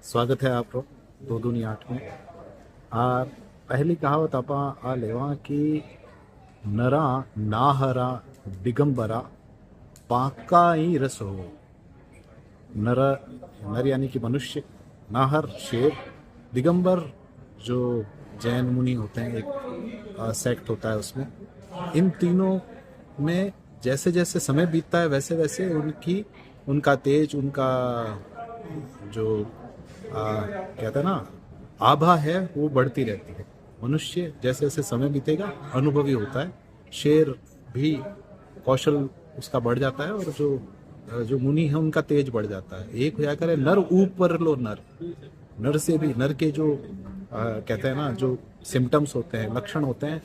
स्वागत है आपको दो दूनी आठ में। आ पहली कहावत आपा आ लेवा कि नरा नाहरा दिगंबरा पाकाई रस हो। नर नर यानी कि मनुष्य, नाहर शेर, दिगंबर जो जैन मुनि होते हैं, एक सेक्ट होता है उसमें। इन तीनों में जैसे जैसे समय बीतता है वैसे वैसे उनका तेज, उनका जो कहते हैं ना आभा है वो बढ़ती रहती है। मनुष्य जैसे जैसे समय बीतेगा अनुभवी होता है। शेर भी कौशल उसका बढ़ जाता है, और जो मुनि है उनका तेज बढ़ जाता है। एक होया करे नर ऊपर लो नर। नर से भी नर के जो कहते हैं ना जो सिम्टम्स होते हैं, लक्षण होते हैं,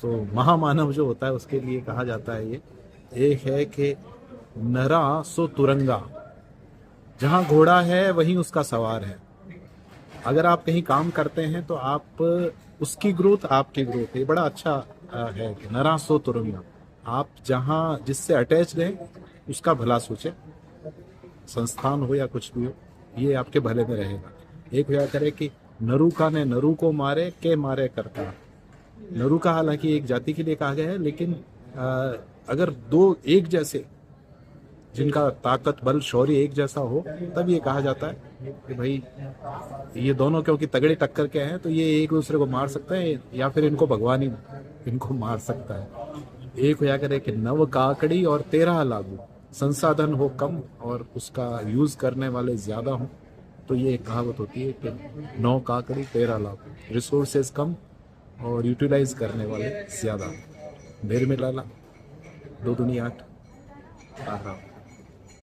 तो महामानव जो होता है उसके लिए कहा जाता है ये। एक है कि नरा सो तुरंगा, जहाँ घोड़ा है वहीं उसका सवार है। अगर आप कहीं काम करते हैं तो आप उसकी ग्रोथ आपकी ग्रोथ, ये बड़ा अच्छा है कि नरा सो तुरंगा। आप जहाँ जिससे अटैच रहें उसका भला सोचें, संस्थान हो या कुछ भी हो, ये आपके भले में रहेगा। एक होया करे कि नरू का ने नरू को मारे के मारे करता। नरू का हालांकि एक जाति के लिए कहा गया है, लेकिन अगर दो एक जैसे, जिनका ताकत बल शौर्य एक जैसा हो, तब ये कहा जाता है कि भाई ये दोनों क्योंकि तगड़े टक्कर के हैं तो ये एक दूसरे को मार सकते हैं, या फिर इनको भगवान ही इनको मार सकता है। एक होया करे कि नव काकड़ी और 13 लागू, संसाधन हो कम और उसका यूज करने वाले ज्यादा हो, तो ये एक कहावत होती है कि 9 काकड़ी 13 लागू, रिसोर्सेज कम और यूटिलाइज करने वाले ज्यादा। मेरे में लाला दो दुनी आठ। आराम।